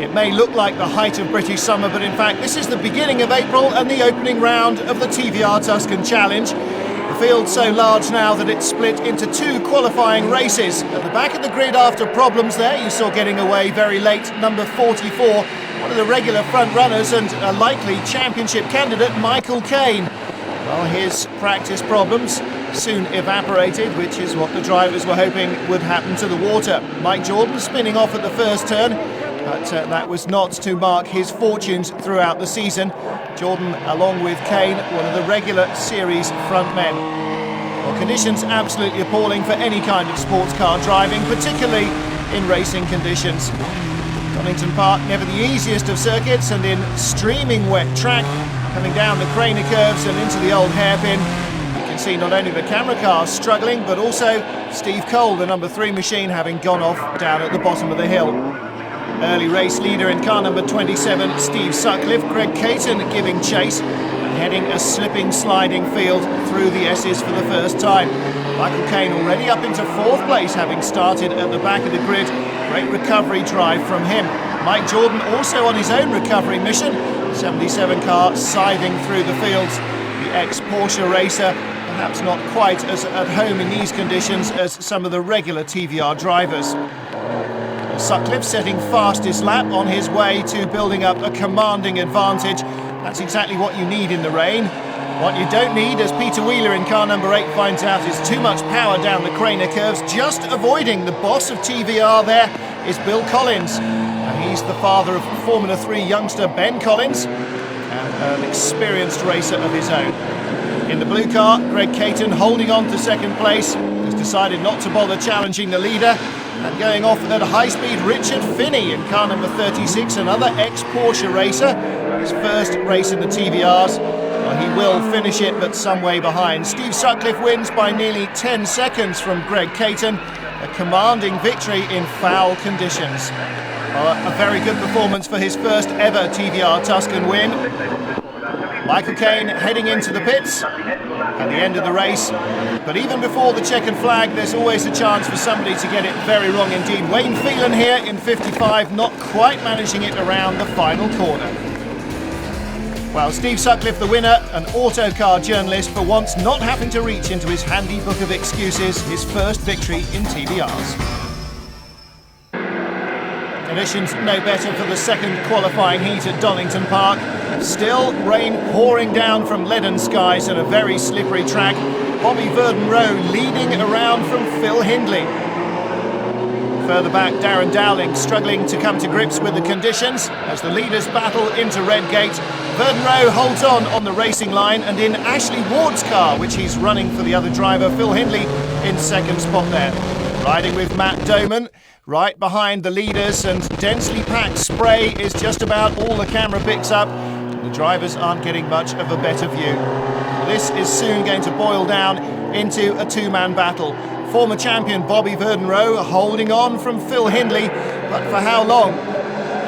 It may look like the height of British summer, but in fact this is the beginning of April and the opening round of the TVR Tuscan Challenge. The field's so large now that it's split into two qualifying races. At the back of the grid after problems there, you saw getting away very late, number 44, one of the regular front runners and a likely championship candidate, Michael Caine. Well, his practice problems soon evaporated, which is what the drivers were hoping would happen to the water. Mike Jordan spinning off at the first turn, but that was not to mark his fortunes throughout the season. Jordan, along with Caine, one of the regular series front men. Well, conditions absolutely appalling for any kind of sports car driving, particularly in racing conditions. Donington Park, never the easiest of circuits, and in streaming wet track, coming down the Craner curves and into the old hairpin. You can see not only the camera cars struggling, but also Steve Cole, the number 3 machine, having gone off down at the bottom of the hill. Early race leader in car number 27, Steve Sutcliffe, Greg Caton giving chase and heading a slipping, sliding field through the S's for the first time. Michael Caine already up into 4th place, having started at the back of the grid. Great recovery drive from him. Mike Jordan also on his own recovery mission. 77 car scything through the fields. The ex-Porsche racer, perhaps not quite as at home in these conditions as some of the regular TVR drivers. Sutcliffe setting fastest lap on his way to building up a commanding advantage. That's exactly what you need in the rain. What you don't need, as Peter Wheeler in car number 8 finds out, is too much power down the Craner curves. Just avoiding the boss of TVR there is Bill Collins. And he's the father of Formula 3 youngster Ben Collins, and an experienced racer of his own. In the blue car, Greg Caton holding on to 2nd place, has decided not to bother challenging the leader. And going off at a high speed, Richard Finney in car number 36, another ex-Porsche racer. His first race in the TVRs. Well, he will finish it, but some way behind. Steve Sutcliffe wins by nearly 10 seconds from Greg Caton. A commanding victory in foul conditions. Well, a very good performance for his first ever TVR Tuscan win. Michael Caine heading into the pits at the end of the race. But even before the checkered flag, there's always a chance for somebody to get it very wrong indeed. Wayne Phelan here in 55, not quite managing it around the final corner. Well, Steve Sutcliffe, the winner, an autocar journalist, for once not having to reach into his handy book of excuses, his first victory in TVRs. Conditions no better for the second qualifying heat at Donington Park. Still rain pouring down from leaden skies and a very slippery track. Bobby Verden-Rowe leading around from Phil Hindley. Further back, Darren Dowling struggling to come to grips with the conditions as the leaders battle into Redgate. Verden-Rowe holds on the racing line, and in Ashley Ward's car, which he's running for the other driver, Phil Hindley, in 2nd spot there. Riding with Matt Doman, right behind the leaders, and densely packed spray is just about all the camera picks up. The drivers aren't getting much of a better view. This is soon going to boil down into a 2-man battle. Former champion Bobby Verden-Rowe holding on from Phil Hindley, but for how long?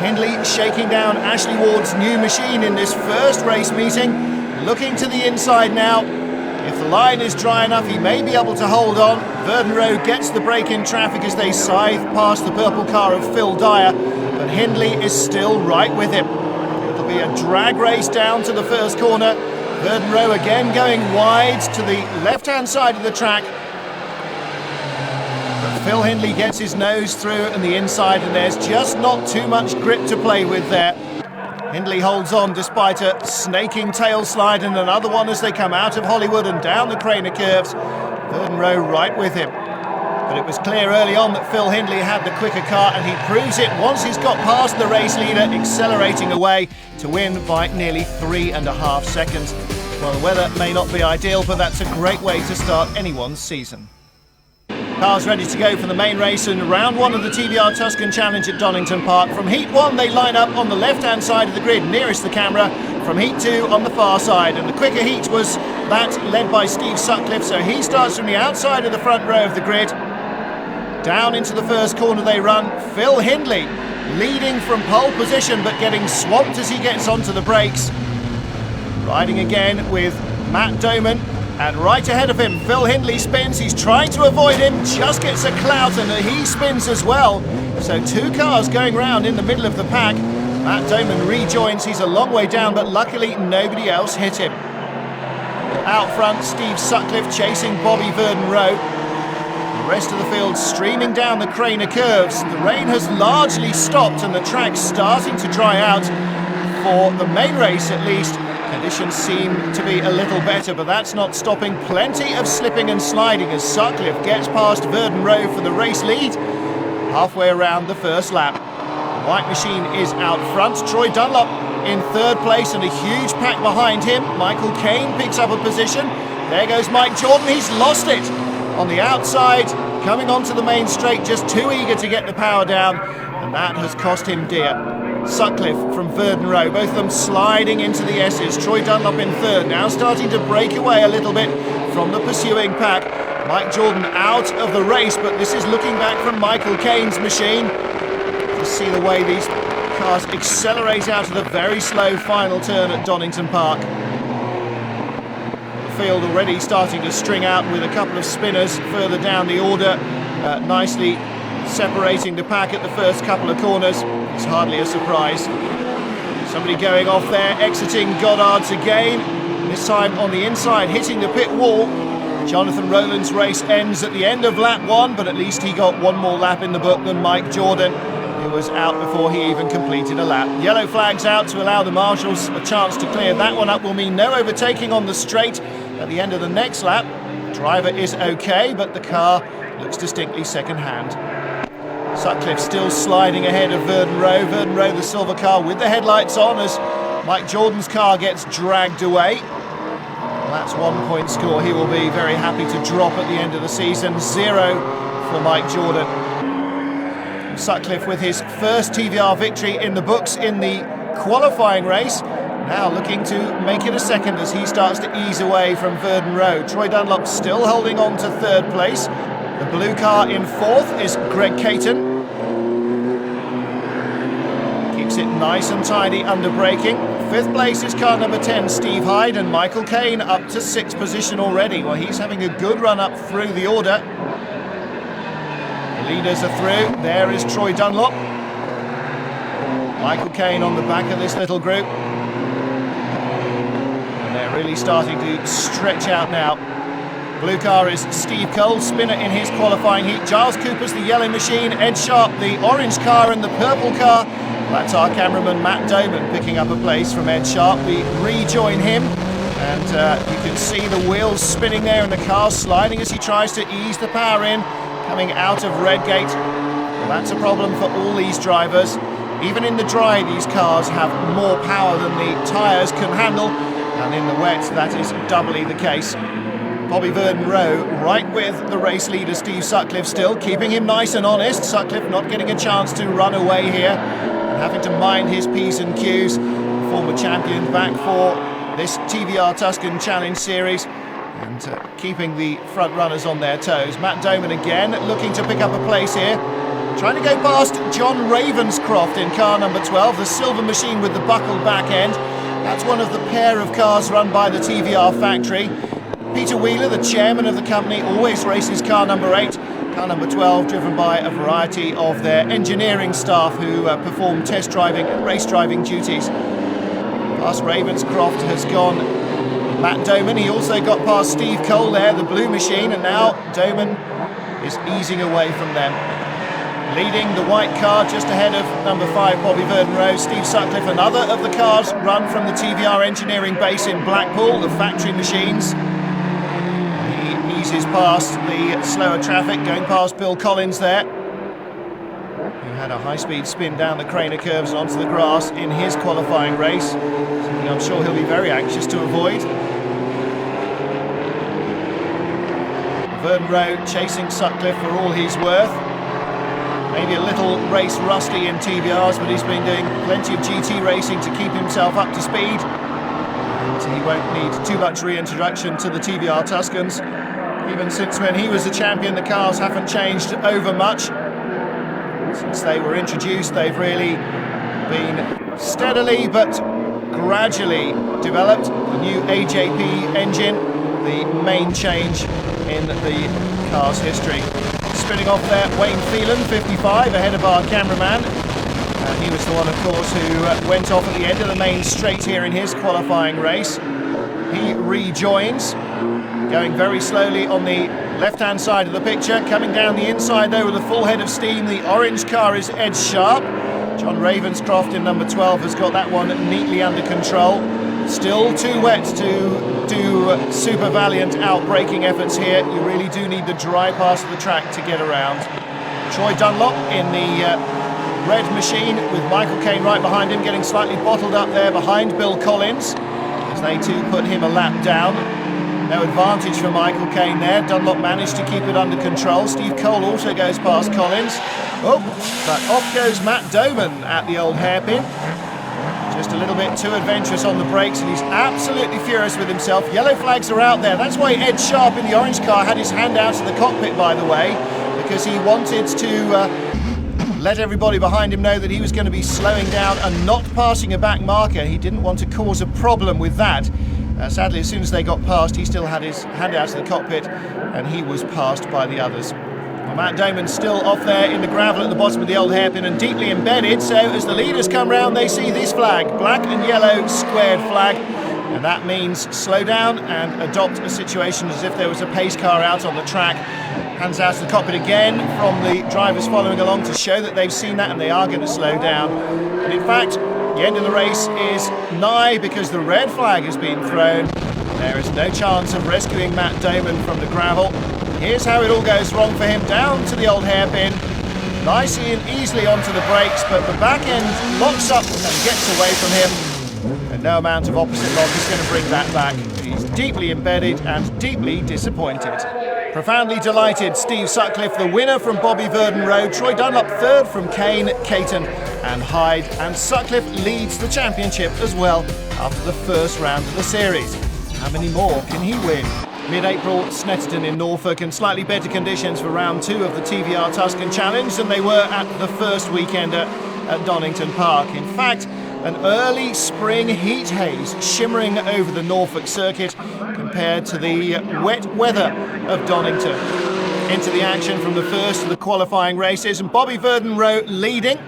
Hindley shaking down Ashley Ward's new machine in this first race meeting, looking to the inside now. If the line is dry enough, he may be able to hold on. Verden-Rowe gets the break in traffic as they scythe past the purple car of Phil Dyer, but Hindley is still right with him. It'll be a drag race down to the first corner. Verden-Rowe again going wide to the left-hand side of the track. But Phil Hindley gets his nose through and the inside, and there's just not too much grip to play with there. Hindley holds on despite a snaking tail slide and another one as they come out of Hollywood and down the Craner curves. Verden-Rowe right with him. But it was clear early on that Phil Hindley had the quicker car, and he proves it once he's got past the race leader, accelerating away to win by nearly 3.5 seconds. Well, the weather may not be ideal, but that's a great way to start anyone's season. Cars ready to go for the main race and round 1 of the TVR Tuscan Challenge at Donington Park. From heat 1 they line up on the left-hand side of the grid nearest the camera, from heat 2 on the far side, and the quicker heat was that led by Steve Sutcliffe, so he starts from the outside of the front row of the grid. Down into the first corner they run. Phil Hindley leading from pole position but getting swamped as he gets onto the brakes. Riding again with Matt Doman. And right ahead of him, Phil Hindley spins. He's trying to avoid him, just gets a clout, and he spins as well. So two cars going round in the middle of the pack. Matt Doman rejoins, he's a long way down, but luckily nobody else hit him. Out front, Steve Sutcliffe chasing Bobby Verden-Rowe. The rest of the field streaming down the Craner curves. The rain has largely stopped and the track's starting to dry out. For the main race at least, conditions seem to be a little better, but that's not stopping plenty of slipping and sliding as Sutcliffe gets past Verden-Rowe for the race lead halfway around the first lap. The white machine is out front. Troy Dunlop in third place and a huge pack behind him. Michael Caine picks up a position. There goes Mike Jordan, he's lost it. On the outside, coming onto the main straight, just too eager to get the power down, and that has cost him dear. Sutcliffe from Verden-Rowe, both of them sliding into the S's. Troy Dunlop in third, now starting to break away a little bit from the pursuing pack. Mike Jordan out of the race, but this is looking back from Michael Caine's machine. Just see the way these cars accelerate out of the very slow final turn at Donington Park. The field already starting to string out with a couple of spinners further down the order, nicely separating the pack at the first couple of corners. It's hardly a surprise. Somebody going off there, exiting Goddard's again, this time on the inside, hitting the pit wall. Jonathan Rowland's race ends at the end of lap 1, but at least he got one more lap in the book than Mike Jordan, who was out before he even completed a lap. Yellow flags out to allow the marshals a chance to clear that one up. Will mean no overtaking on the straight at the end of the next lap. Driver is okay, but the car looks distinctly second-hand. Sutcliffe still sliding ahead of Verden-Rowe. Verden-Rowe, the silver car with the headlights on as Mike Jordan's car gets dragged away. Well, that's 1 point score he will be very happy to drop at the end of the season. 0 for Mike Jordan. Sutcliffe with his first TVR victory in the books in the qualifying race. Now looking to make it a second as he starts to ease away from Verden-Rowe. Troy Dunlop still holding on to third place. The blue car in fourth is Greg Caton. Keeps it nice and tidy under braking. Fifth place is car number 10, Steve Hyde, and Michael Caine up to sixth position already. Well, he's having a good run up through the order. The leaders are through. There is Troy Dunlop. Michael Caine on the back of this little group. And they're really starting to stretch out now. Blue car is Steve Cole, spinner in his qualifying heat. Giles Cooper's the yellow machine. Ed Sharp, the orange car, and the purple car. That's our cameraman Matt Doman picking up a place from Ed Sharp. We rejoin him, and you can see the wheels spinning there and the car sliding as he tries to ease the power in, coming out of Redgate. Well, that's a problem for all these drivers. Even in the dry, these cars have more power than the tyres can handle, and in the wet, that is doubly the case. Bobby Verden-Rowe right with the race leader Steve Sutcliffe still, keeping him nice and honest. Sutcliffe not getting a chance to run away here and having to mind his P's and Q's. Former champion back for this TVR Tuscan Challenge Series and keeping the front runners on their toes. Matt Doman again looking to pick up a place here. Trying to go past John Ravenscroft in car number 12, the silver machine with the buckled back end. That's one of the pair of cars run by the TVR factory. Peter Wheeler, the chairman of the company, always races car number 8. Car number 12 driven by a variety of their engineering staff who perform test driving and race driving duties. Past Ravenscroft has gone Matt Doman. He also got past Steve Cole there, the blue machine, and now Doman is easing away from them. Leading the white car just ahead of number 5, Bobby Verden-Rowe. Steve Sutcliffe, another of the cars run from the TVR engineering base in Blackpool, the factory machines. Eases past the slower traffic, going past Bill Collins there, who had a high-speed spin down the Craner curves and onto the grass in his qualifying race. Something I'm sure he'll be very anxious to avoid. Verden-Rowe chasing Sutcliffe for all he's worth. Maybe a little race rusty in TVRs, but he's been doing plenty of GT racing to keep himself up to speed. And he won't need too much reintroduction to the TVR Tuscans. Even since when he was the champion, the cars haven't changed over much. Since they were introduced, they've really been steadily but gradually developed. The new AJP engine, the main change in the car's history. spinning off there. Wayne Phelan, 55, ahead of our cameraman. He was the one, of course, who went off at the end of the main straight here in his qualifying race. He rejoins, going very slowly on the left-hand side of the picture. Coming down the inside, though, with a full head of steam. The orange car is edge sharp. John Ravenscroft in number 12 has got that one neatly under control. Still too wet to do super valiant out-braking efforts here. You really do need the dry pass of the track to get around. Troy Dunlop in the red machine with Michael Caine right behind him, getting slightly bottled up there behind Bill Collins as they too put him a lap down. No advantage for Michael Caine there. Dunlop managed to keep it under control. Steve Cole also goes past Collins. Oh, but off goes Matt Doman at the old hairpin. Just a little bit too adventurous on the brakes, and he's absolutely furious with himself. Yellow flags are out there. That's why Ed Sharp in the orange car had his hand out to the cockpit, by the way, because he wanted to let everybody behind him know that he was going to be slowing down and not passing a back marker. He didn't want to cause a problem with that. Sadly, as soon as they got past, he still had his hand out to the cockpit, and he was passed by the others. Well, Matt Damon's still off there in the gravel at the bottom of the old hairpin and deeply embedded, so as the leaders come round, they see this flag, black and yellow squared flag, and that means slow down and adopt a situation as if there was a pace car out on the track. Hands out to the cockpit again from the drivers following along to show that they've seen that and they are going to slow down. And in fact, the end of the race is nigh because the red flag has been thrown. There is no chance of rescuing Matt Damon from the gravel. Here's how it all goes wrong for him. Down to the old hairpin, nicely and easily onto the brakes, but the back end locks up and gets away from him. And no amount of opposite lock is going to bring that back. He's deeply embedded and deeply disappointed. Profoundly delighted, Steve Sutcliffe, the winner from Bobby Verdon Road. Troy Dunlop third from Caine, Caton and Hyde. And Sutcliffe leads the championship as well after the first round of the series. How many more can he win? Mid-April, Snetterton in Norfolk, and slightly better conditions for round 2 of the TVR Tuscan Challenge than they were at the first weekender at Donington Park. In fact, an early spring heat haze shimmering over the Norfolk circuit compared to the wet weather of Donington. Into the action from the first of the qualifying races, and Bobby Verdon Rowe leading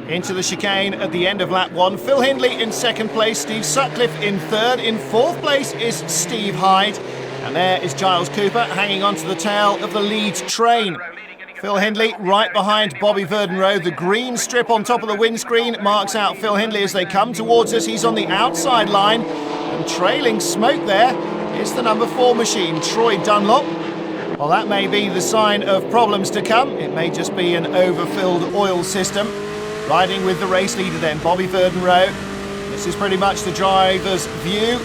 into the chicane at the end of lap 1. Phil Hindley in second place, Steve Sutcliffe in third. In fourth place is Steve Hyde, and there is Giles Cooper hanging onto the tail of the lead train. Phil Hindley right behind Bobby Verdon Rowe. The green strip on top of the windscreen marks out Phil Hindley as they come towards us. He's on the outside line, and trailing smoke there is the number 4 machine, Troy Dunlop. Well, that may be the sign of problems to come. It may just be an overfilled oil system. Riding with the race leader then, Bobby Verdon Rowe. This is pretty much the driver's view.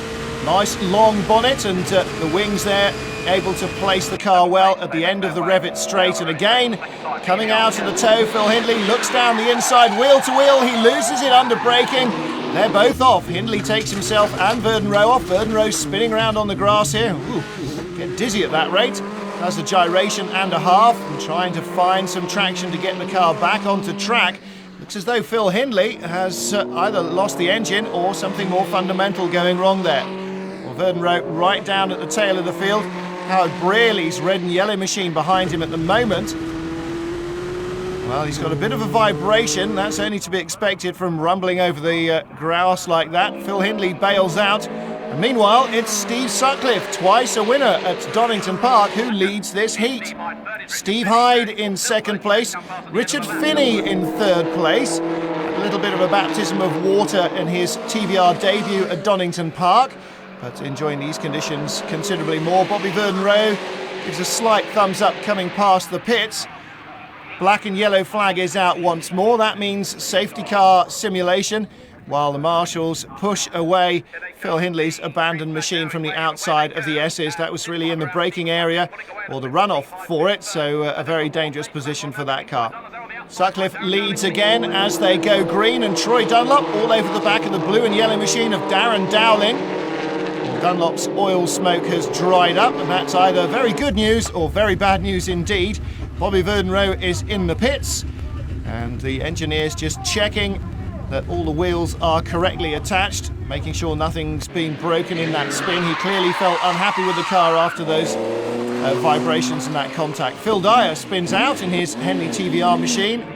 Nice long bonnet and the wings there, able to place the car well at the end of the Revit straight. And again, coming out of the toe, Phil Hindley looks down the inside wheel to wheel. He loses it under braking. They're both off. Hindley takes himself and Verdon Rowe off. Verdon Rowe spinning around on the grass here. Ooh, get dizzy at that rate. Does a gyration and a half and trying to find some traction to get the car back onto track. Looks as though Phil Hindley has either lost the engine or something more fundamental going wrong there. Well, Verdon Rowe right down at the tail of the field. Howard Brearley's red and yellow machine behind him at the moment. Well, he's got a bit of a vibration. That's only to be expected from rumbling over the grass like that. Phil Hindley bails out. And meanwhile, it's Steve Sutcliffe, twice a winner at Donington Park, who leads this heat. Steve Hyde in second place. Richard Finney in third place. A little bit of a baptism of water in his TVR debut at Donington Park, but enjoying these conditions considerably more. Bobby Verdon Rowe gives a slight thumbs up coming past the pits. Black and yellow flag is out once more. That means safety car simulation, while the marshals push away Phil Hindley's abandoned machine from the outside of the S's. That was really in the braking area, or the runoff for it, so a very dangerous position for that car. Sutcliffe leads again as they go green, and Troy Dunlop all over the back of the blue and yellow machine of Darren Dowling. Dunlop's oil smoke has dried up, and that's either very good news or very bad news indeed. Bobby Verdon Rowe is in the pits, and the engineers just checking that all the wheels are correctly attached, making sure nothing's been broken in that spin. He clearly felt unhappy with the car after those vibrations and that contact. Phil Dyer spins out in his Henley TVR machine.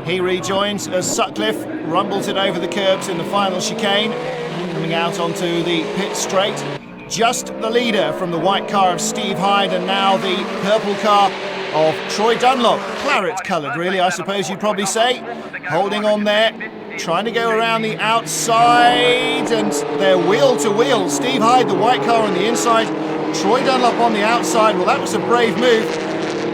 He rejoins as Sutcliffe rumbles it over the curbs in the final chicane, coming out onto the pit straight. Just the leader from the white car of Steve Hyde, and now the purple car of Troy Dunlop. Claret coloured, really, I suppose you'd probably say. Holding on there, trying to go around the outside, and they're wheel to wheel. Steve Hyde, the white car on the inside, Troy Dunlop on the outside. Well, that was a brave move.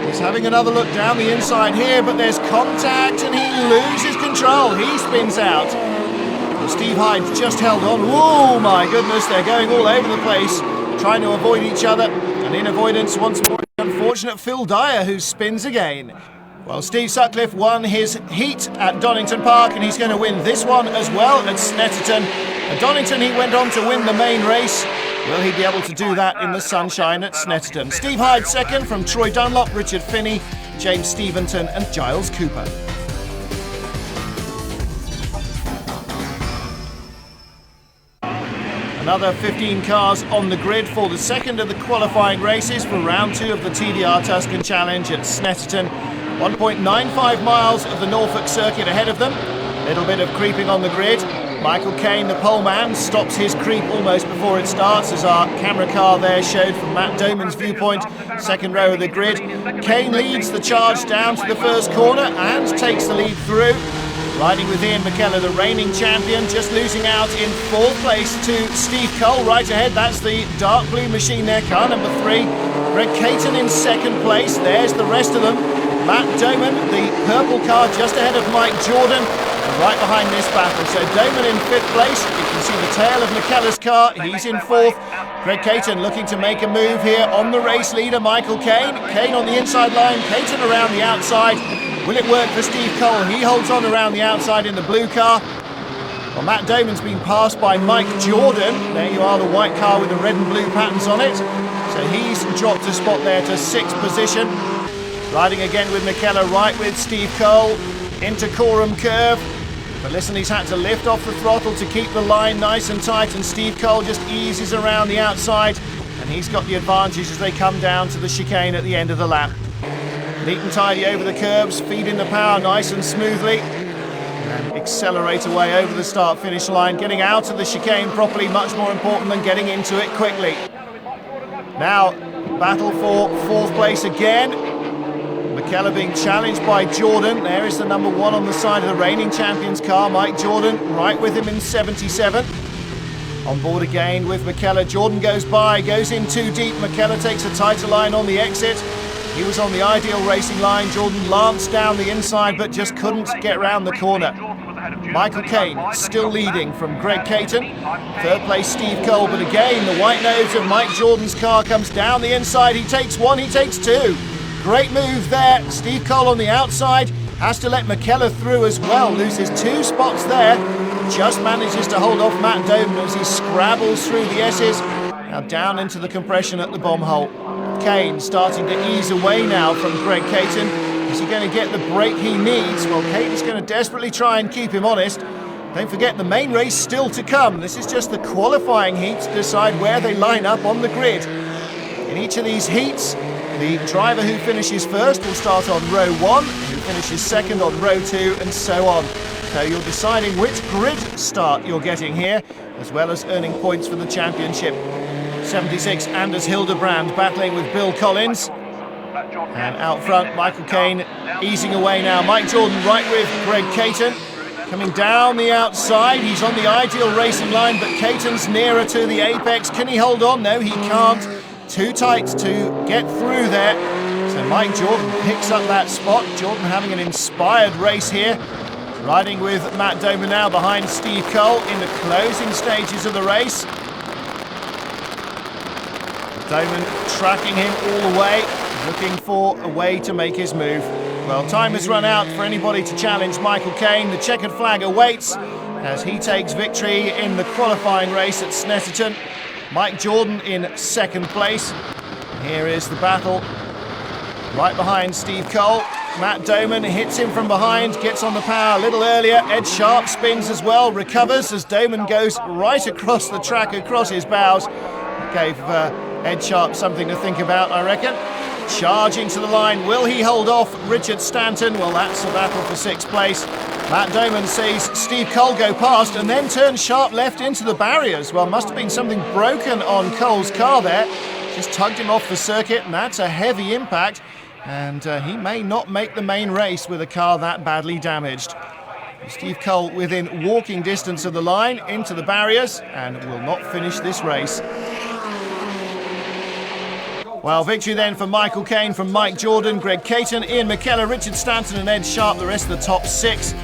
He's having another look down the inside here, but there's contact and he loses control. He spins out. Well, Steve Hyde just held on. Oh my goodness, they're going all over the place, trying to avoid each other. And in avoidance, once more, unfortunate Phil Dyer, who spins again. Well, Steve Sutcliffe won his heat at Donington Park, and he's going to win this one as well at Snetterton. At Donington, he went on to win the main race. Will he be able to do that in the sunshine at Snetterton? Steve Hyde second, from Troy Dunlop, Richard Finney, James Steventon and Giles Cooper. Another 15 cars on the grid for the second of the qualifying races for round 2 of the TVR Tuscan Challenge at Snetterton. 1.95 miles of the Norfolk circuit ahead of them. A little bit of creeping on the grid. Michael Caine, the pole man, stops his creep almost before it starts, as our camera car there showed from Matt Doman's viewpoint, second row of the grid. Caine leads the charge down to the first corner and takes the lead through. Riding with Ian McKellar, the reigning champion, just losing out in 4th place to Steve Cole. Right ahead, that's the dark blue machine there, car number 3. Greg Caton in 2nd place. There's the rest of them. Matt Doman, the purple car, just ahead of Mike Jordan, and right behind this battle. So Doman in 5th place. You can see the tail of McKellar's car. He's in 4th. Greg Caton looking to make a move here on the race leader, Michael Caine. Caine on the inside line, Caton around the outside. Will it work for Steve Cole? He holds on around the outside in the blue car. Well, Matt Doman's been passed by Mike Jordan. There you are, the white car with the red and blue patterns on it. So he's dropped a spot there to 6th position. Riding again with McKellar, right with Steve Cole into Coram Curve. But listen, he's had to lift off the throttle to keep the line nice and tight, and Steve Cole just eases around the outside, and he's got the advantage as they come down to the chicane at the end of the lap. Neat and tidy over the curbs, feeding the power nice and smoothly, and accelerate away over the start-finish line. Getting out of the chicane properly, much more important than getting into it quickly. Now, battle for 4th place again. McKellar being challenged by Jordan. There is the number 1 on the side of the reigning champion's car, Mike Jordan, right with him in 77. On board again with McKellar. Jordan goes by, goes in too deep. McKellar takes a tighter line on the exit. He was on the ideal racing line. Jordan lanced down the inside but just couldn't get round the corner. Michael Caine still leading from Greg Caton. 3rd place Steve Cole, but again the white nose of Mike Jordan's car comes down the inside. He takes 1, he takes 2. Great move there. Steve Cole on the outside has to let McKellar through as well. Loses 2 spots there. Just manages to hold off Matt Doman as he scrabbles through the S's. Now down into the compression at the bomb hole. Caine starting to ease away now from Greg Caton. Is he going to get the break he needs? Well, Caton's going to desperately try and keep him honest. Don't forget, the main race still to come. This is just the qualifying heat to decide where they line up on the grid. In each of these heats, the driver who finishes first will start on row 1, who finishes second on row 2, and so on. So you're deciding which grid start you're getting here, as well as earning points for the championship. 76, Anders Hildebrand battling with Bill Collins. And out front, Michael Caine easing away now. Mike Jordan right with Greg Caton. Coming down the outside, he's on the ideal racing line, but Caton's nearer to the apex. Can he hold on? No, he can't. Too tight to get through there. So Mike Jordan picks up that spot. Jordan having an inspired race here. Riding with Matt Doman now behind Steve Cole in the closing stages of the race. Doman tracking him all the way, looking for a way to make his move. Well, time has run out for anybody to challenge Michael Caine. The checkered flag awaits as he takes victory in the qualifying race at Snetterton. Mike Jordan in 2nd place. Here is the battle right behind Steve Cole. Matt Doman hits him from behind, gets on the power a little earlier. Ed Sharp spins as well, recovers as Doman goes right across the track, across his bows. Gave Ed Sharp something to think about, I reckon. Charging to the line, will he hold off Richard Stanton? Well, that's a battle for 6th place. Matt Doman sees Steve Cole go past and then turns sharp left into the barriers. Well, must have been something broken on Cole's car there. Just tugged him off the circuit, and that's a heavy impact. And he may not make the main race with a car that badly damaged. Steve Cole within walking distance of the line, into the barriers, and will not finish this race. Well, victory then for Michael Caine from Mike Jordan, Greg Caton, Ian McKellar, Richard Stanton and Ed Sharp, the rest of the top 6.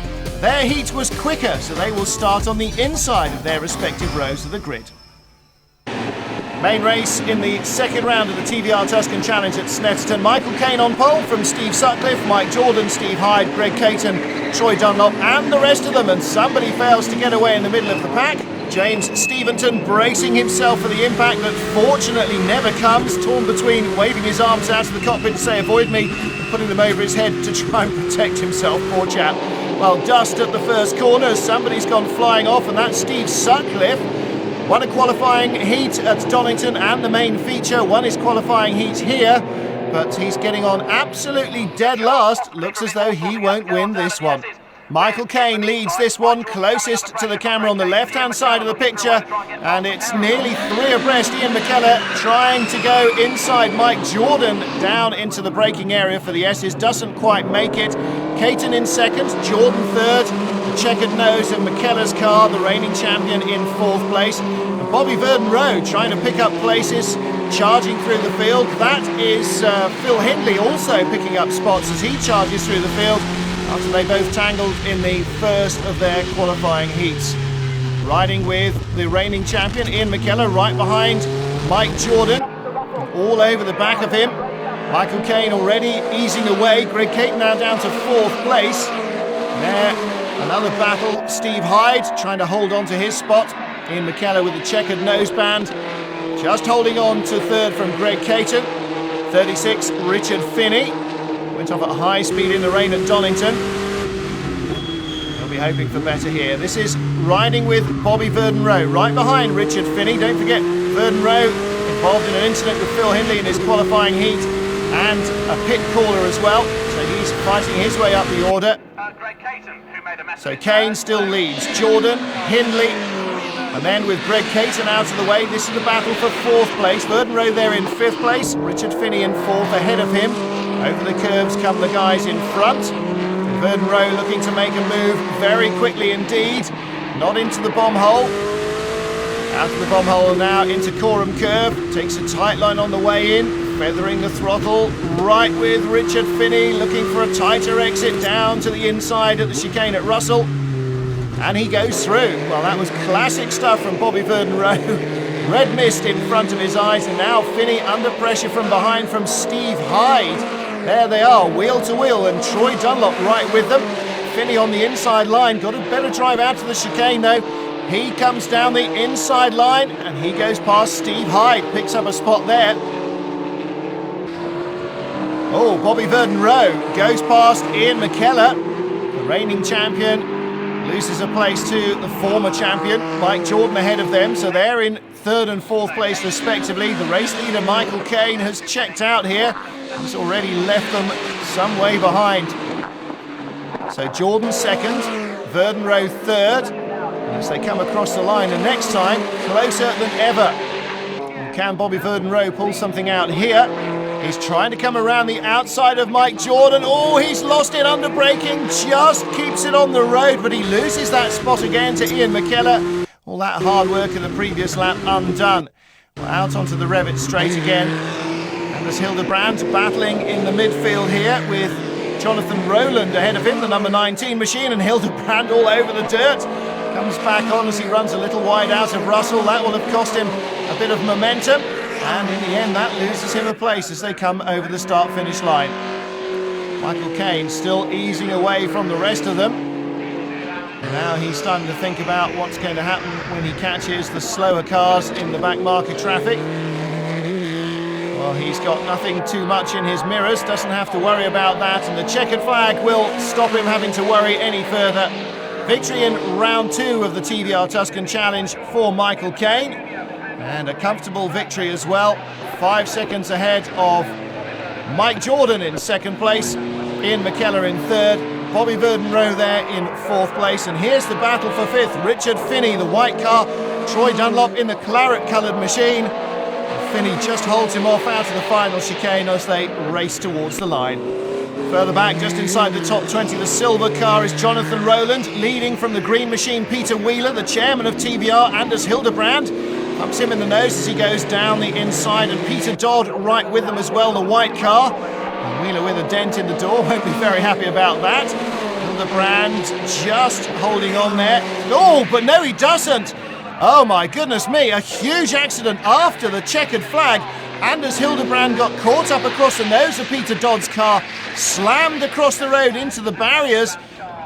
Their heat was quicker, so they will start on the inside of their respective rows of the grid. Main race in the second round of the TVR Tuscan Challenge at Snetterton. Michael Caine on pole from Steve Sutcliffe, Mike Jordan, Steve Hyde, Greg Caton, Troy Dunlop and the rest of them, and somebody fails to get away in the middle of the pack. James Steventon bracing himself for the impact that fortunately never comes, torn between waving his arms out of the cockpit to say avoid me and putting them over his head to try and protect himself, poor chap. Well, dust at the first corner, somebody's gone flying off, and that's Steve Sutcliffe. Won a qualifying heat at Donington and the main feature, won his qualifying heat here, but he's getting on absolutely dead last. Looks as though he won't win this one. Michael Caine leads this one, closest to the camera on the left-hand side of the picture, and it's nearly 3 abreast. Ian McKellar trying to go inside Mike Jordan down into the braking area for the S's, doesn't quite make it. Caton in second, Jordan third, the checkered nose of McKellar's car, the reigning champion, in 4th place. And Bobby Verden-Rowe trying to pick up places, charging through the field. That is Phil Hindley also picking up spots as he charges through the field, after they both tangled in the first of their qualifying heats. Riding with the reigning champion, Ian McKellar, right behind Mike Jordan, all over the back of him. Michael Caine already easing away. Greg Caton now down to 4th place. There, another battle. Steve Hyde trying to hold on to his spot. Ian McKellar with the checkered noseband, just holding on to 3rd from Greg Caton. 36, Richard Finney. Went off at high speed in the rain at Donington. They'll be hoping for better here. This is riding with Bobby Verden-Rowe, right behind Richard Finney. Don't forget, Verden-Rowe involved in an incident with Phil Hindley in his qualifying heat, and a pit caller as well. So he's fighting his way up the order. So Caine still leads. Jordan, Hindley, and then with Greg Caton out of the way, this is the battle for 4th place. Verden-Rowe there in 5th place. Richard Finney in 4th ahead of him. Over the curves come the guys in front. Verden-Rowe looking to make a move very quickly indeed. Not into the bomb hole. Out of the bomb hole now into Coram Curve. Takes a tight line on the way in. Feathering the throttle. Right with Richard Finney. Looking for a tighter exit down to the inside at the chicane at Russell. And he goes through. Well, that was classic stuff from Bobby Verden-Rowe. Red mist in front of his eyes. And now Finney under pressure from behind from Steve Hyde. There they are, wheel to wheel, and Troy Dunlop right with them. Finney on the inside line, got a better drive out to the chicane though. He comes down the inside line and he goes past Steve Hyde, picks up a spot there. Oh, Bobby Verden-Rowe goes past Ian McKellar, the reigning champion, loses a place to the former champion, Mike Jordan ahead of them, so they're in 3rd and 4th place respectively. The race leader Michael Caine has checked out here. He's already left them some way behind. So Jordan 2nd, Verden-Rowe 3rd, as they come across the line, and next time closer than ever. And can Bobby Verden-Rowe pull something out here? He's trying to come around the outside of Mike Jordan. Oh, he's lost it under braking, just keeps it on the road, but he loses that spot again to Ian McKellar. All that hard work in the previous lap undone. Well, out onto the Revit straight again. And there's Hildebrand battling in the midfield here with Jonathan Rowland ahead of him, the number 19 machine, and Hildebrand all over the dirt. Comes back on as he runs a little wide out of Russell. That will have cost him a bit of momentum. And in the end, that loses him a place as they come over the start-finish line. Michael Caine still easing away from the rest of them. Now he's starting to think about what's going to happen when he catches the slower cars in the back market traffic. Well, he's got nothing too much in his mirrors, doesn't have to worry about that, and the checkered flag will stop him having to worry any further. Victory in round 2 of the TVR Tuscan Challenge for Michael Caine, and a comfortable victory as well. 5 seconds ahead of Mike Jordan in 2nd place, Ian McKellar in 3rd, Bobby Verdenroe there in 4th place, and here's the battle for 5th. Richard Finney, the white car, Troy Dunlop in the claret-coloured machine. Finney just holds him off out of the final chicane as they race towards the line. Further back, just inside the top 20, the silver car is Jonathan Rowland, leading from the green machine. Peter Wheeler, the chairman of TVR, Anders Hildebrand, pumps him in the nose as he goes down the inside, and Peter Dodd right with them as well, the white car. And Wheeler with a dent in the door, won't be very happy about that. Hildebrand just holding on there. Oh, but no, he doesn't. Oh my goodness me, a huge accident after the checkered flag. Anders Hildebrand got caught up across the nose of Peter Dodd's car, slammed across the road into the barriers,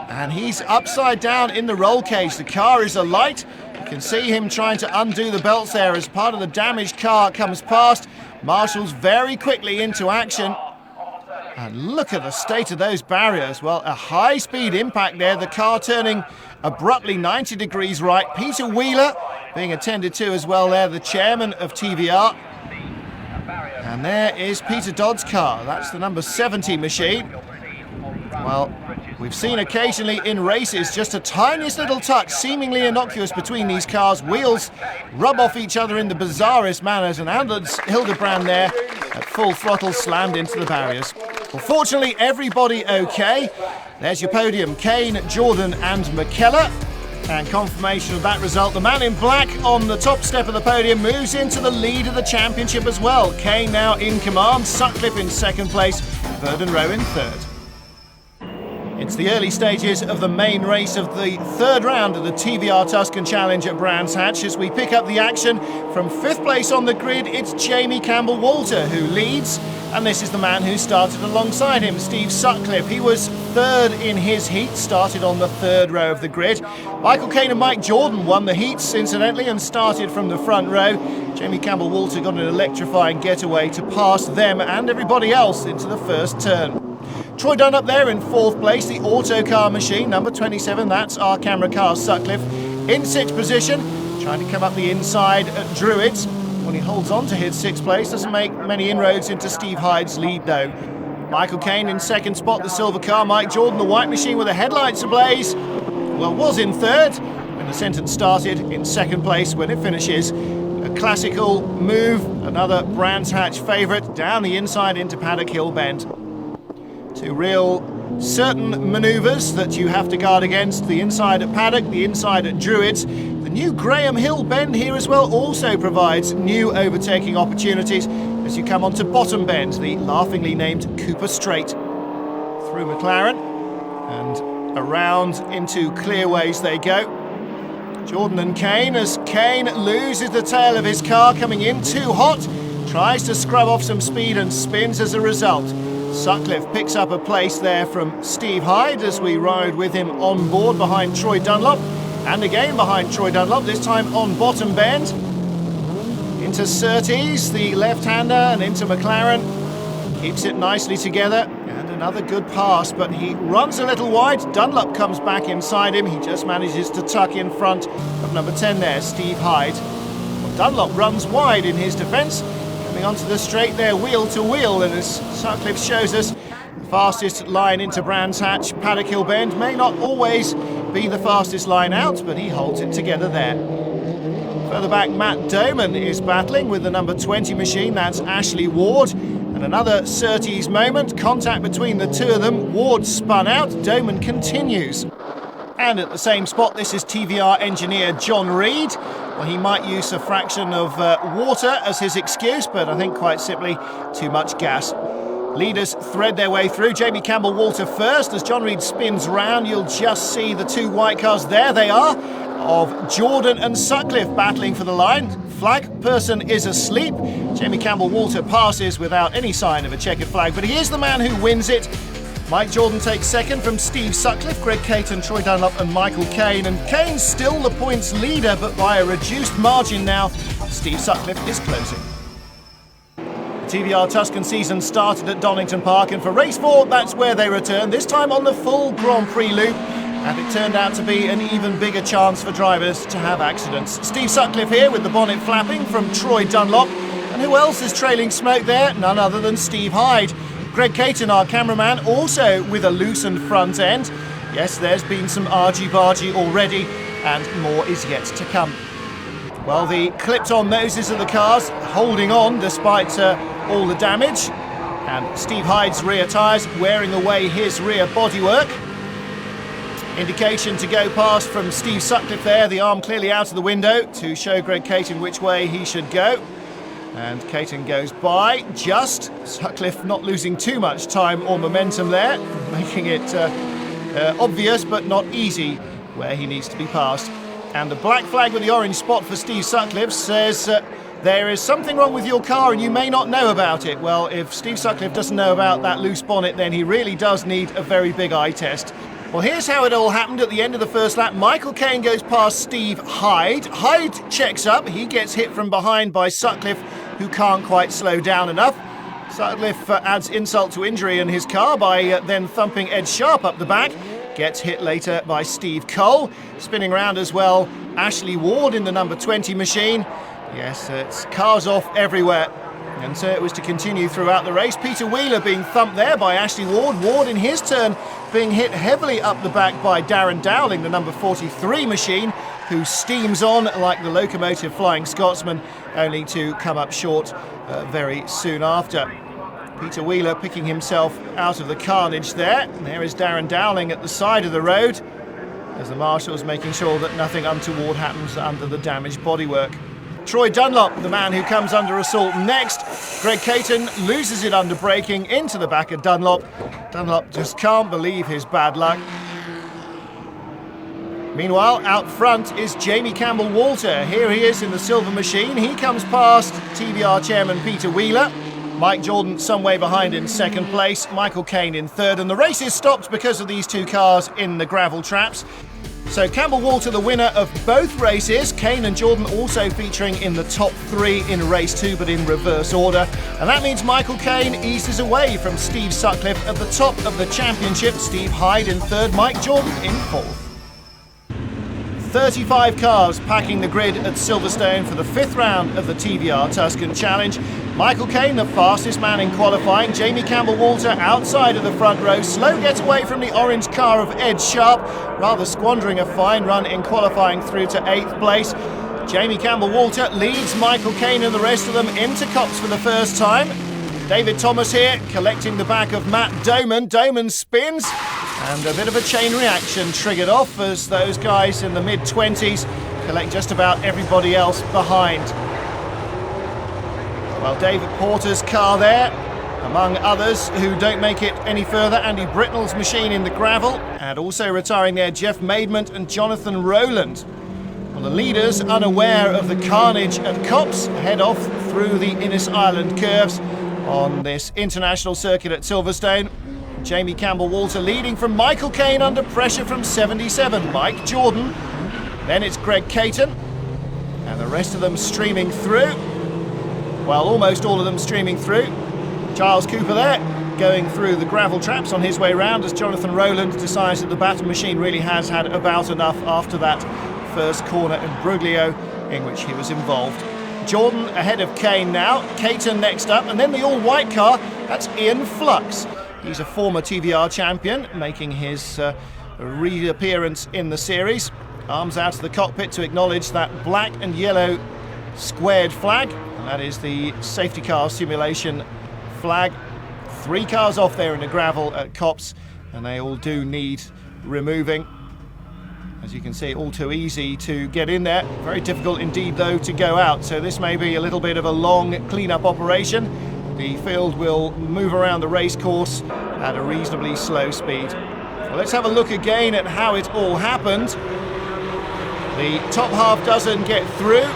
and he's upside down in the roll cage. The car is alight. You can see him trying to undo the belts there as part of the damaged car comes past. Marshals very quickly into action. And look at the state of those barriers. Well, a high-speed impact there. The car turning abruptly 90 degrees right. Peter Wheeler being attended to as well there, the chairman of TVR. And there is Peter Dodd's car. That's the number 70 machine. Well, we've seen occasionally in races just a tiniest little touch, seemingly innocuous, between these cars. Wheels rub off each other in the bizarrest manners, and Anders Hildebrand there at full throttle slammed into the barriers. Well, fortunately, everybody okay. There's your podium, Caine, Jordan and McKellar. And confirmation of that result, the man in black on the top step of the podium moves into the lead of the championship as well. Caine now in command, Sutcliffe in 2nd place, Verdenroe in 3rd. It's the early stages of the main race of the 3rd round of the TVR Tuscan Challenge at Brands Hatch. As we pick up the action from 5th place on the grid, it's Jamie Campbell-Walter who leads, and this is the man who started alongside him, Steve Sutcliffe. He was 3rd in his heat, started on the 3rd row of the grid. Michael Caine and Mike Jordan won the heats, incidentally, and started from the front row. Jamie Campbell-Walter got an electrifying getaway to pass them and everybody else into the first turn. Troy Dunlop there in 4th place, the autocar machine, number 27, that's our camera car Sutcliffe. In 6th position, trying to come up the inside at Druids. When he holds on to his 6th place, doesn't make many inroads into Steve Hyde's lead though. Michael Caine in 2nd spot, the silver car. Mike Jordan, the white machine with the headlights ablaze, well, was in 3rd when the sentence started, in 2nd place when it finishes. A classical move, another Brands Hatch favourite, down the inside into Paddock Hill Bend. Two real certain manoeuvres that you have to guard against, the inside at Paddock, the inside at Druids. The new Graham Hill Bend here as well also provides new overtaking opportunities as you come onto Bottom Bend, the laughingly named Cooper Straight. Through McLaren and around into Clearways they go. Jordan and Caine, as Caine loses the tail of his car coming in too hot, tries to scrub off some speed and spins as a result. Sutcliffe picks up a place there from Steve Hyde as we ride with him on board behind Troy Dunlop, and again behind Troy Dunlop, this time on Bottom Bend. Into Surtees, the left-hander, and into McLaren. Keeps it nicely together, and another good pass, but he runs a little wide. Dunlop comes back inside him. He just manages to tuck in front of number 10 there, Steve Hyde. Well, Dunlop runs wide in his defence. Coming onto the straight there, wheel to wheel, and as Sutcliffe shows us, the fastest line into Brands Hatch, Paddock Hill Bend, may not always be the fastest line out, but he holds it together there. Further back, Matt Doman is battling with the number 20 machine, that's Ashley Ward, and another Surtees moment, contact between the two of them. Ward spun out, Doman continues. And at the same spot, this is TVR engineer John Reed. Well, he might use a fraction of water as his excuse, but I think quite simply too much gas. Leaders thread their way through. Jamie Campbell-Walter first. As John Reed spins round, you'll just see the two white cars. There they are, of Jordan and Sutcliffe battling for the line. Flag person is asleep. Jamie Campbell-Walter passes without any sign of a checkered flag, but he is the man who wins it. Mike Jordan takes 2nd from Steve Sutcliffe, Greg Caton, Troy Dunlop and Michael Caine. And Caine's still the points leader, but by a reduced margin now. Steve Sutcliffe is closing. The TVR Tuscan season started at Donington Park, and for race 4, that's where they return, this time on the full Grand Prix loop. And it turned out to be an even bigger chance for drivers to have accidents. Steve Sutcliffe here with the bonnet flapping from Troy Dunlop. And who else is trailing smoke there? None other than Steve Hyde. Greg Caton, our cameraman, also with a loosened front end. Yes, there's been some argy-bargy already, and more is yet to come. Well, the clipped-on noses of the cars holding on despite all the damage. And Steve Hyde's rear tyres wearing away his rear bodywork. Indication to go past from Steve Sutcliffe there, the arm clearly out of the window to show Greg Caton which way he should go. And Caton goes by, just. Sutcliffe not losing too much time or momentum there, making it obvious but not easy where he needs to be passed. And the black flag with the orange spot for Steve Sutcliffe says there is something wrong with your car and you may not know about it. Well, if Steve Sutcliffe doesn't know about that loose bonnet, then he really does need a very big eye test. Well, here's how it all happened at the end of the first lap. Michael Caine goes past Steve Hyde. Hyde checks up. He gets hit from behind by Sutcliffe, who can't quite slow down enough. Sutcliffe adds insult to injury in his car by then thumping Ed Sharp up the back. Gets hit later by Steve Cole. Spinning around as well, Ashley Ward in the number 20 machine. Yes, it's cars off everywhere. And so it was to continue throughout the race. Peter Wheeler being thumped there by Ashley Ward. Ward in his turn being hit heavily up the back by Darren Dowling, the number 43 machine, who steams on like the locomotive Flying Scotsman, only to come up short very soon after. Peter Wheeler picking himself out of the carnage there. And there is Darren Dowling at the side of the road, as the marshals making sure that nothing untoward happens under the damaged bodywork. Troy Dunlop, the man who comes under assault next. Greg Caton loses it under braking into the back of Dunlop. Dunlop just can't believe his bad luck. Meanwhile, out front is Jamie Campbell-Walter. Here he is in the silver machine. He comes past TVR chairman Peter Wheeler. Mike Jordan some way behind in second place. Michael Caine in third. And the race is stopped because of these two cars in the gravel traps. So Campbell-Walter the winner of both races. Caine and Jordan also featuring in the top 3 in race 2, but in reverse order. And that means Michael Caine eases away from Steve Sutcliffe at the top of the championship. Steve Hyde in third, Mike Jordan in fourth. 35 cars packing the grid at Silverstone for the 5th round of the TVR Tuscan Challenge. Michael Caine, the fastest man in qualifying. Jamie Campbell-Walter outside of the front row. Slow getaway from the orange car of Ed Sharp, rather squandering a fine run in qualifying through to 8th place. Jamie Campbell-Walter leads Michael Caine and the rest of them into Copse for the first time. David Thomas here collecting the back of Matt Doman. Doman spins and a bit of a chain reaction triggered off as those guys in the mid-20s collect just about everybody else behind. Well, David Porter's car there, among others who don't make it any further. Andy Britnell's machine in the gravel, and also retiring there Jeff Maidment and Jonathan Rowland. Well, the leaders, unaware of the carnage at Copse, head off through the Innis Island curves on this international circuit at Silverstone. Jamie Campbell-Walter leading from Michael Caine under pressure from 77. Mike Jordan. Then it's Greg Caton. And the rest of them streaming through. Well, almost all of them streaming through. Giles Cooper there, going through the gravel traps on his way round as Jonathan Rowland decides that the Baton machine really has had about enough after that first corner in Bruglio in which he was involved. Jordan ahead of Caine now, Caton next up, and then the all-white car, that's Ian Flux. He's a former TVR champion, making his reappearance in the series. Arms out of the cockpit to acknowledge that black and yellow squared flag. And that is the safety car simulation flag. 3 cars off there in the gravel at Copse, and they all do need removing. As you can see, all too easy to get in there. Very difficult indeed, though, to go out. So this may be a little bit of a long clean-up operation. The field will move around the race course at a reasonably slow speed. Well, let's have a look again at how it all happened. The top half doesn't get through,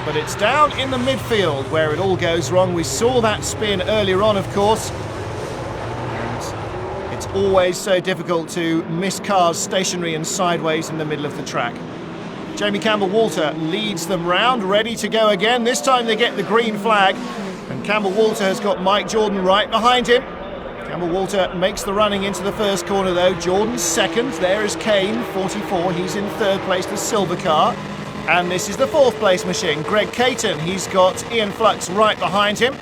but it's down in the midfield where it all goes wrong. We saw that spin earlier on, of course. And it's always so difficult to miss cars stationary and sideways in the middle of the track. Jamie Campbell-Walter leads them round, ready to go again. This time they get the green flag. And Campbell Walter has got Mike Jordan right behind him. Campbell Walter makes the running into the first corner though. Jordan's second. There is Kane, 44. He's in third place, the silver car. And this is the fourth place machine, Greg Caton. He's got Ian Flux right behind him.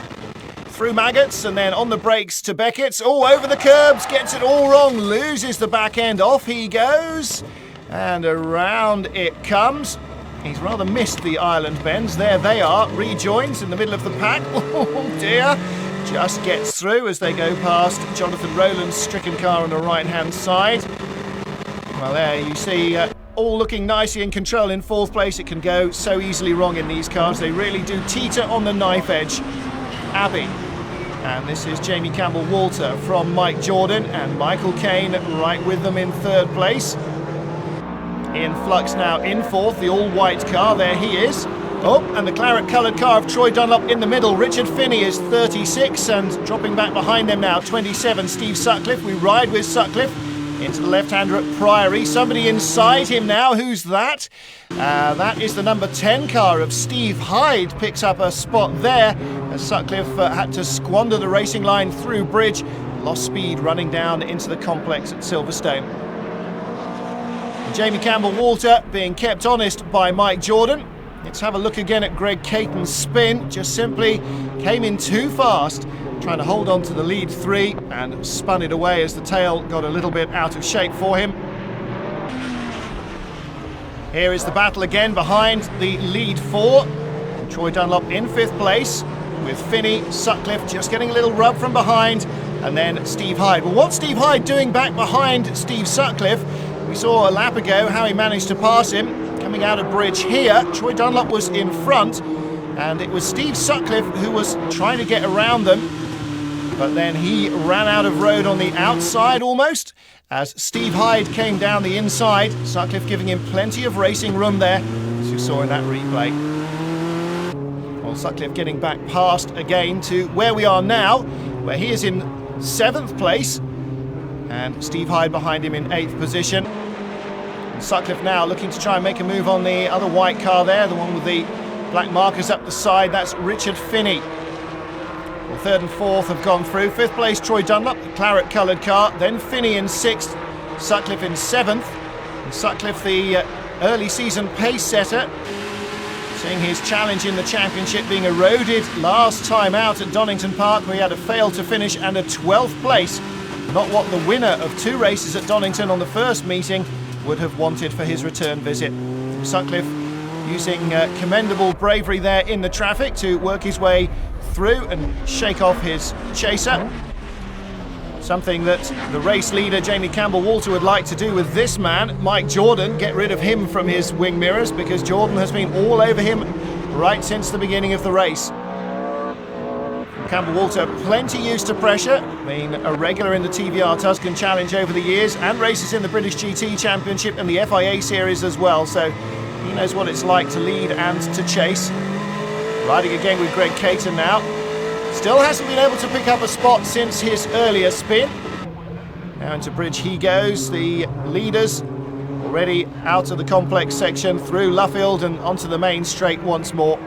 Through Maggots and then on the brakes to Beckett's. Oh, over the curbs, gets it all wrong, loses the back end. Off he goes. And around it comes. He's rather missed the island bends. There they are, rejoins in the middle of the pack. Oh dear. Just gets through as they go past Jonathan Rowland's stricken car on the right-hand side. Well, there you see all looking nicely in control in fourth place. It can go so easily wrong in these cars. They really do teeter on the knife edge. Abbey. And this is Jamie Campbell-Walter from Mike Jordan and Michael Caine right with them in third place. Ian Flux now in fourth, the all-white car. There he is. Oh, and the claret-coloured car of Troy Dunlop in the middle. Richard Finney is 36 and dropping back behind them now, 27, Steve Sutcliffe. We ride with Sutcliffe into the left-hander at Priory. Somebody inside him now. Who's that? That is the number 10 car of Steve Hyde. Picks up a spot there as Sutcliffe had to squander the racing line through bridge. Lost speed running down into the complex at Silverstone. Jamie Campbell-Walter being kept honest by Mike Jordan. Let's have a look again at Greg Caton's spin. Just simply came in too fast, trying to hold on to the lead three and spun it away as the tail got a little bit out of shape for him. Here is the battle again behind the lead four. Troy Dunlop in fifth place with Finney, Sutcliffe just getting a little rub from behind, and then Steve Hyde. Well, what's Steve Hyde doing back behind Steve Sutcliffe? We saw a lap ago how he managed to pass him. Coming out of bridge here, Troy Dunlop was in front, and it was Steve Sutcliffe who was trying to get around them, but then he ran out of road on the outside almost, as Steve Hyde came down the inside, Sutcliffe giving him plenty of racing room there, as you saw in that replay. Well, Sutcliffe getting back past again to where we are now, where he is in 7th place, and Steve Hyde behind him in 8th position. Sutcliffe now looking to try and make a move on the other white car there, the one with the black markers up the side. That's Richard Finney. Well, 3rd and 4th have gone through. 5th place Troy Dunlop, the claret-coloured car. Then Finney in 6th, Sutcliffe in 7th. And Sutcliffe, the early season pace setter, seeing his challenge in the championship being eroded last time out at Donington Park, where he had a fail to finish and a 12th place. Not what the winner of 2 races at Donington on the first meeting would have wanted for his return visit. Sutcliffe using commendable bravery there in the traffic to work his way through and shake off his chaser. Something that the race leader Jamie Campbell-Walter would like to do with this man, Mike Jordan, get rid of him from his wing mirrors, because Jordan has been all over him right since the beginning of the race. Campbell-Walter plenty used to pressure, been a regular in the TVR Tuscan Challenge over the years and races in the British GT Championship and the FIA Series as well, so he knows what it's like to lead and to chase. Riding again with Greg Caton now. Still hasn't been able to pick up a spot since his earlier spin. Now into bridge he goes, the leaders already out of the complex section through Luffield and onto the main straight once more.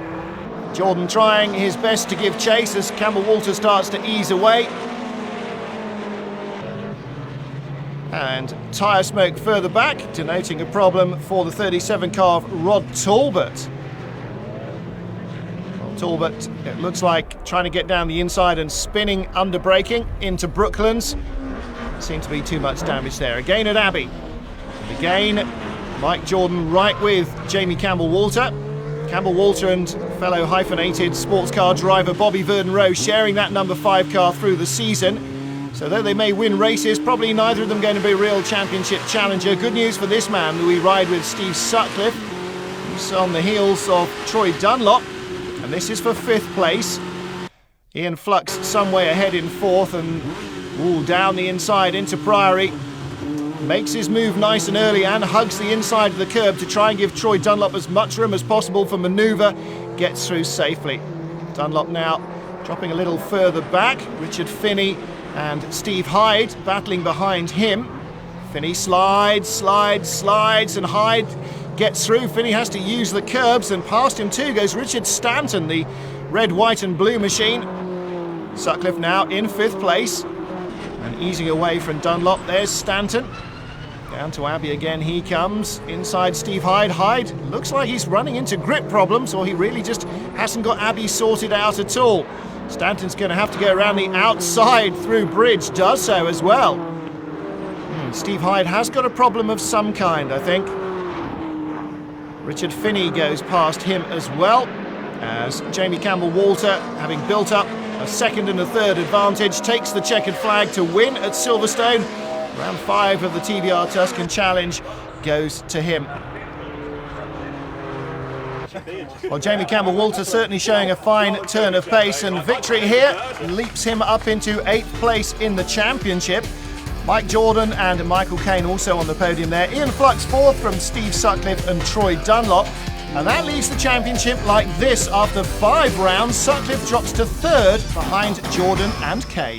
Jordan trying his best to give chase as Campbell-Walter starts to ease away. And tyre smoke further back, denoting a problem for the 37 car of Rod Talbot. Well, Talbot, it looks like trying to get down the inside and spinning under braking into Brooklands. Seemed to be too much damage there. Again at Abbey. Again, Mike Jordan right with Jamie Campbell-Walter. Campbell-Walter and fellow hyphenated sports car driver Bobby Verden-Rowe sharing that number 5 car through the season. So though they may win races, probably neither of them going to be a real championship challenger. Good news for this man, we ride with Steve Sutcliffe. He's on the heels of Troy Dunlop, and this is for 5th place. Ian Flux some way ahead in 4th, and down the inside into Priory. Makes his move nice and early and hugs the inside of the curb to try and give Troy Dunlop as much room as possible for manoeuvre. Gets through safely. Dunlop now dropping a little further back. Richard Finney and Steve Hyde battling behind him. Finney slides, and Hyde gets through. Finney has to use the curbs, and past him too goes Richard Stanton, the red, white and blue machine. Sutcliffe now in 5th place and easing away from Dunlop. There's Stanton. Down to Abbey again he comes. Inside Steve Hyde. Hyde looks like he's running into grip problems, or he really just hasn't got Abbey sorted out at all. Stanton's going to have to go around the outside through bridge, does so as well. Steve Hyde has got a problem of some kind, I think. Richard Finney goes past him as well, as Jamie Campbell-Walter, having built up a 2nd and a 3rd advantage, takes the checkered flag to win at Silverstone. Round 5 of the TVR Tuscan Challenge goes to him. Well, Jamie Campbell-Walter certainly showing a fine turn of pace, and victory here leaps him up into 8th place in the championship. Mike Jordan and Michael Caine also on the podium there. Ian Flux 4th from Steve Sutcliffe and Troy Dunlop. And that leaves the championship like this. After 5 rounds, Sutcliffe drops to 3rd behind Jordan and Caine.